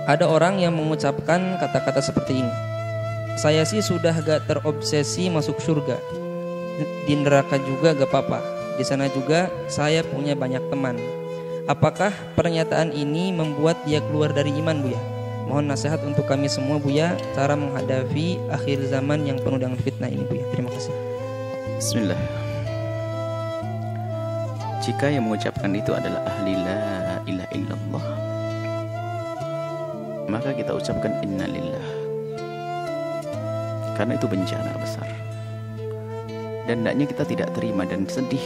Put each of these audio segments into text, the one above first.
Ada orang yang mengucapkan kata-kata seperti ini. Saya sih sudah gak terobsesi masuk surga. Di neraka juga gak apa-apa. Di sana juga saya punya banyak teman. Apakah pernyataan ini membuat dia keluar dari iman, Buya? Mohon nasihat untuk kami semua, Buya, cara menghadapi akhir zaman yang penuh dengan fitnah ini, Buya. Terima kasih. Bismillah. Jika yang mengucapkan itu adalah ahli la ilaha illallah, maka kita ucapkan innalillah, karena itu bencana besar. Dan hendaknya kita tidak terima dan sedih,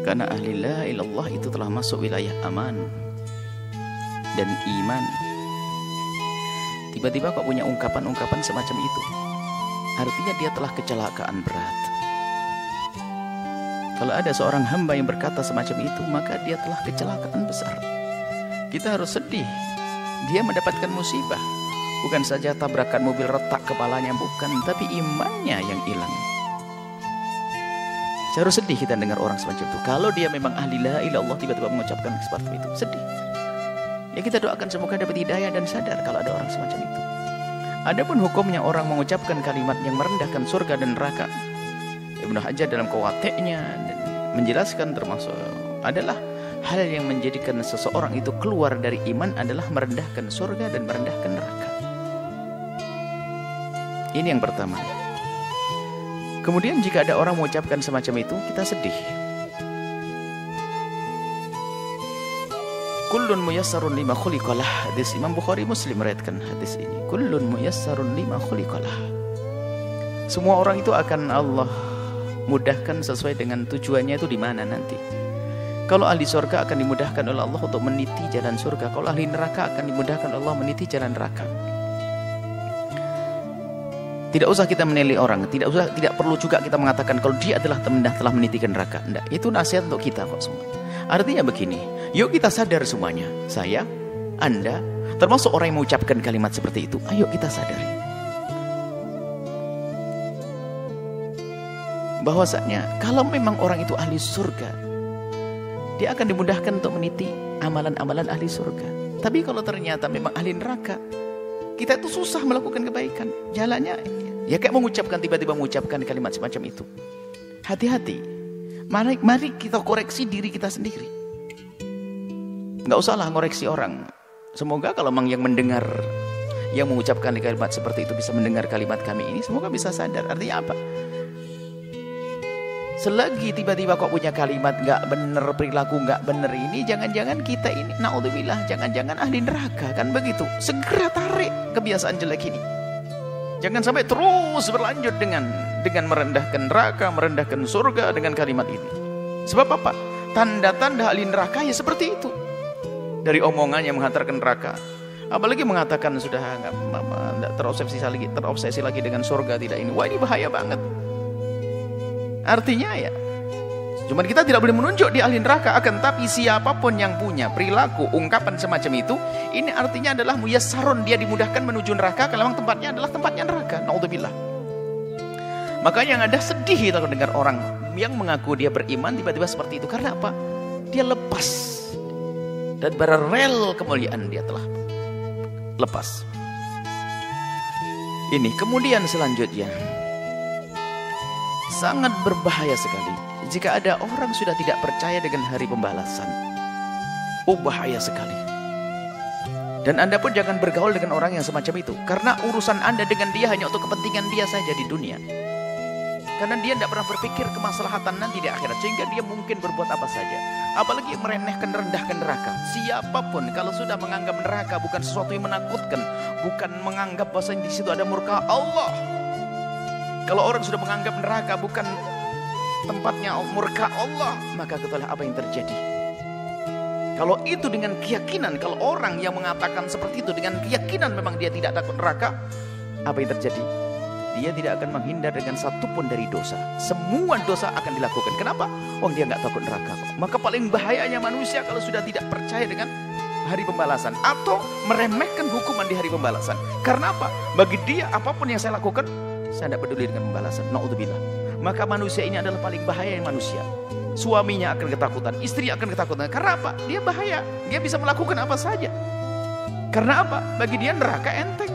karena ahli la ilaha illallah itu telah masuk wilayah aman dan iman. Tiba-tiba kok punya ungkapan-ungkapan semacam itu, artinya dia telah kecelakaan berat. Kalau ada seorang hamba yang berkata semacam itu, maka dia telah kecelakaan besar. Kita harus sedih. Dia mendapatkan musibah. Bukan saja tabrakan mobil retak kepalanya, bukan, tapi imannya yang hilang. Harus sedih kita dengar orang semacam itu. Kalau dia memang ahli la ilaha illallah tiba-tiba mengucapkan seperti itu, sedih. Ya kita doakan semoga dapat hidayah dan sadar kalau ada orang semacam itu. Adapun hukumnya orang mengucapkan kalimat yang merendahkan surga dan neraka, Ibnu Hajar dalam Qawatiknya menjelaskan termasuk adalah hal yang menjadikan seseorang itu keluar dari iman adalah merendahkan surga dan merendahkan neraka. Ini yang pertama. Kemudian jika ada orang mengucapkan semacam itu, kita sedih. Kullun muyassarun lima khuliqalah. Hadis Imam Bukhari Muslim meriwayatkan hadis ini. Kullun muyassarun lima khuliqalah. Semua orang itu akan Allah mudahkan sesuai dengan tujuannya itu di mana nanti. Kalau ahli surga akan dimudahkan oleh Allah untuk meniti jalan surga. Kalau ahli neraka akan dimudahkan oleh Allah meniti jalan neraka. Tidak usah kita menilai orang, tidak perlu juga kita mengatakan kalau dia adalah telah meniti ke neraka. Enggak, itu nasihat untuk kita kok semua. Artinya begini, yuk kita sadar semuanya. Saya, Anda, termasuk orang yang mengucapkan kalimat seperti itu. Ayo kita sadari bahwasanya kalau memang orang itu ahli surga, dia akan dimudahkan untuk meniti amalan-amalan ahli surga. Tapi kalau ternyata memang ahli neraka, kita itu susah melakukan kebaikan. Jalannya ya kayak tiba-tiba mengucapkan kalimat semacam itu. Hati-hati. Mari kita koreksi diri kita sendiri. Nggak usahlah ngoreksi orang. Semoga kalau memang yang mendengar, yang mengucapkan kalimat seperti itu bisa mendengar kalimat kami ini, semoga bisa sadar. Artinya apa? Selagi tiba-tiba kok punya kalimat nggak bener, perilaku nggak bener ini, jangan-jangan kita ini, naudzubillah, jangan-jangan ahli neraka, kan begitu. Segera tarik kebiasaan jelek ini. Jangan sampai terus berlanjut dengan merendahkan neraka, merendahkan surga dengan kalimat ini. Sebab apa? Tanda-tanda ahli neraka ya seperti itu. Dari omongannya menghantarkan neraka. Apalagi mengatakan sudah nggak terobsesi lagi dengan surga, tidak ini. Wah, ini bahaya banget. Artinya ya, cuman kita tidak boleh menunjuk di ahli neraka, akan tapi siapapun yang punya perilaku, ungkapan semacam itu, ini artinya adalah muyassarun, dia dimudahkan menuju neraka, kalau memang tempatnya adalah tempatnya neraka. Naudzubillah. Makanya yang ada sedih kita dengar orang yang mengaku dia beriman tiba-tiba seperti itu. Karena apa? Dia lepas dan bara rel kemuliaan dia telah lepas. Ini kemudian selanjutnya, sangat berbahaya sekali jika ada orang sudah tidak percaya dengan hari pembalasan. Oh, bahaya sekali. Dan Anda pun jangan bergaul dengan orang yang semacam itu, karena urusan Anda dengan dia hanya untuk kepentingan dia saja di dunia. Karena dia tidak pernah berpikir kemaslahatan nanti di akhirat, sehingga dia mungkin berbuat apa saja. Apalagi meremehkan, rendahkan neraka. Siapapun kalau sudah menganggap neraka bukan sesuatu yang menakutkan, bukan menganggap bahwa di situ ada murka Allah. Kalau orang sudah menganggap neraka bukan tempatnya murka Allah, maka ketahuilah apa yang terjadi. Kalau itu dengan keyakinan, kalau orang yang mengatakan seperti itu dengan keyakinan memang dia tidak takut neraka, apa yang terjadi? Dia tidak akan menghindar dengan satupun dari dosa. Semua dosa akan dilakukan. Kenapa? Oh, dia nggak takut neraka. Maka paling bahayanya manusia kalau sudah tidak percaya dengan hari pembalasan atau meremehkan hukuman di hari pembalasan. Karena apa? Bagi dia apapun yang saya lakukan, saya tidak peduli dengan pembalasan. Naudzubillah. Maka manusia ini adalah paling bahaya yang manusia. Suaminya akan ketakutan, istri akan ketakutan. Karena apa? Dia bahaya. Dia bisa melakukan apa saja. Karena apa? Bagi dia neraka enteng.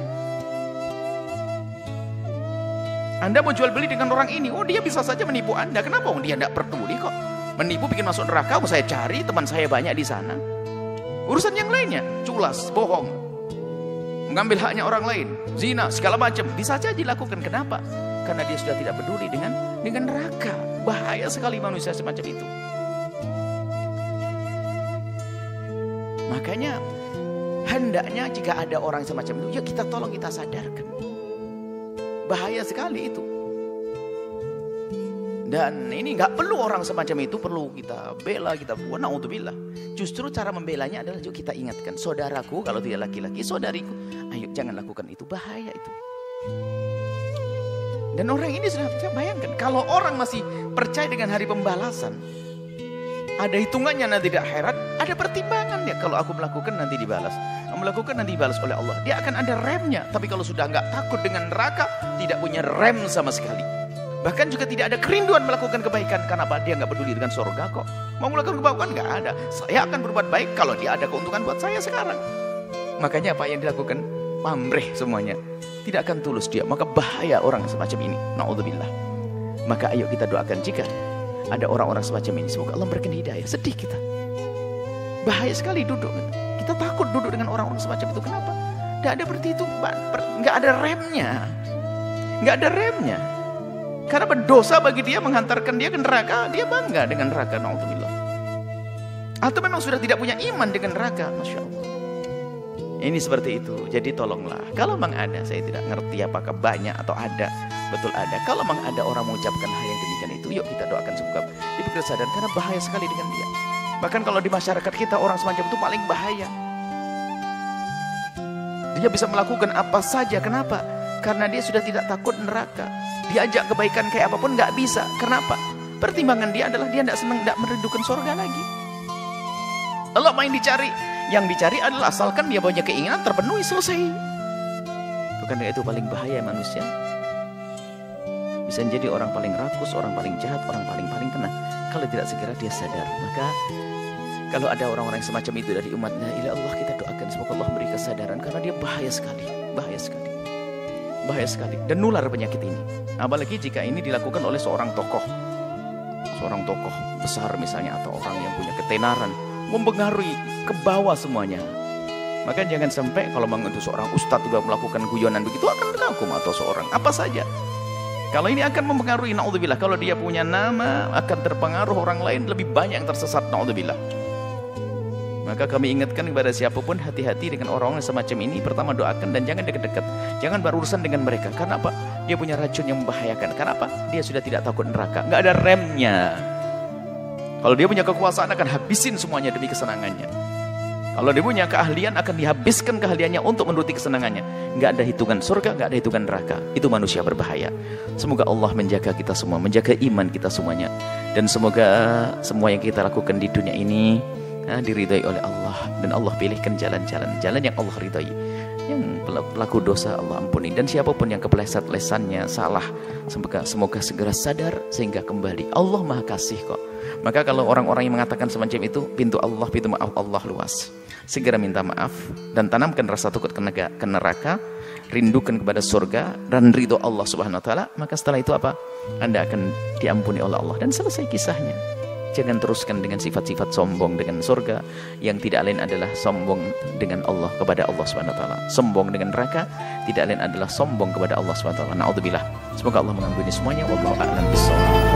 Anda mau jual beli dengan orang ini, oh dia bisa saja menipu Anda. Kenapa? Oh, dia tidak peduli kok. Menipu bikin masuk neraka, oh, saya cari teman saya banyak di sana. Urusan yang lainnya, culas, bohong, mengambil haknya orang lain, zina, segala macam, bisa saja dilakukan. Kenapa? Karena dia sudah tidak peduli dengan neraka. Bahaya sekali manusia semacam itu. Makanya hendaknya jika ada orang semacam itu, ya kita tolong, kita sadarkan. Bahaya sekali itu. Dan ini nggak perlu orang semacam itu perlu kita bela, kita buat. Naudzubillah. Justru cara membelanya adalah juga kita ingatkan, saudaraku kalau tidak laki-laki, saudariku, ayo jangan lakukan itu, bahaya itu. Dan orang ini sudah bayangkan, kalau orang masih percaya dengan hari pembalasan, ada hitungannya nanti di akhirat, ada pertimbangannya. Kalau aku melakukan nanti dibalas, melakukan nanti dibalas oleh Allah. Dia akan ada remnya. Tapi kalau sudah nggak takut dengan neraka, tidak punya rem sama sekali. Bahkan juga tidak ada kerinduan melakukan kebaikan. Karena apa? Dia nggak peduli dengan surga kok. Mau melakukan kebaikan nggak ada. Saya akan berbuat baik kalau dia ada keuntungan buat saya sekarang. Makanya apa yang dilakukan? Pamrih semuanya. Tidak akan tulus dia. Maka bahaya orang semacam ini. Naudzubillah. Maka ayo kita doakan jika ada orang-orang semacam ini, semoga Allah berikan hidayah. Sedih kita. Bahaya sekali duduk. Kita takut duduk dengan orang-orang semacam itu. Kenapa? Tidak ada perhitungan, nggak ada remnya, nggak ada remnya. Karena berdosa bagi dia menghantarkan dia ke neraka, dia bangga dengan neraka. Naudzubillah. Atau memang sudah tidak punya iman dengan neraka. Masya Allah. Ini seperti itu. Jadi tolonglah. Kalau memang ada, saya tidak ngerti apakah banyak atau ada. Betul ada. Kalau memang ada orang mengucapkan hal yang demikian itu, yuk kita doakan semoga diberi kesadaran. Karena bahaya sekali dengan dia. Bahkan kalau di masyarakat kita orang semacam itu paling bahaya. Dia bisa melakukan apa saja. Kenapa? Karena dia sudah tidak takut neraka. Diajak kebaikan kayak apapun nggak bisa. Kenapa? Pertimbangan dia adalah dia tidak senang, tidak merindukan surga lagi. Allah main dicari. Yang dicari adalah asalkan dia punya keinginan terpenuhi, selesai. Bukankah itu paling bahaya manusia? Bisa menjadi orang paling rakus, orang paling jahat, orang paling kena. Kalau tidak segera dia sadar. Maka kalau ada orang-orang semacam itu dari umatnya, ila Allah kita doakan semoga Allah beri kesadaran. Karena dia bahaya sekali. Bahaya sekali. Bahaya sekali. Dan nular penyakit ini. Apalagi jika ini dilakukan oleh seorang tokoh. Seorang tokoh besar misalnya. Atau orang yang punya ketenaran. Mempengaruhi ke bawah semuanya. Maka jangan sampai kalau memang itu seorang ustadz tiba melakukan guyonan begitu akan terkagum, atau seorang apa saja. Kalau ini akan mempengaruhi, naudzubillah. Kalau dia punya nama akan terpengaruh orang lain, lebih banyak yang tersesat, naudzubillah. Maka kami ingatkan kepada siapapun, hati-hati dengan orang-orang semacam ini. Pertama doakan dan jangan dekat-dekat. Jangan berurusan dengan mereka. Karena apa? Dia punya racun yang membahayakan. Karena apa? Dia sudah tidak takut neraka. Nggak ada remnya. Kalau dia punya kekuasaan akan habisin semuanya demi kesenangannya. Kalau dia punya keahlian akan dihabiskan keahliannya untuk menuruti kesenangannya. Nggak ada hitungan surga, nggak ada hitungan neraka. Itu manusia berbahaya. Semoga Allah menjaga kita semua, menjaga iman kita semuanya. Dan semoga semua yang kita lakukan di dunia ini diridhai oleh Allah. Dan Allah pilihkan jalan-jalan yang Allah ridhai. Yang pelaku dosa Allah ampuni. Dan siapapun yang kepleset lesannya salah, semoga segera sadar sehingga kembali. Allah Maha Kasih kok. Maka kalau orang-orang yang mengatakan semacam itu, pintu maaf Allah luas. Segera minta maaf dan tanamkan rasa takut ke neraka, rindukan kepada surga dan ridho Allah Subhanahu wa taala, maka setelah itu apa? Anda akan diampuni oleh Allah dan selesai kisahnya. Jangan teruskan dengan sifat-sifat sombong dengan surga yang tidak lain adalah sombong dengan Allah kepada Allah Subhanahu wa taala. Sombong dengan neraka tidak lain adalah sombong kepada Allah Subhanahu wa taala. Naudzubillah. Semoga Allah mengampuni semuanya. Wallahu a'lam bishawab.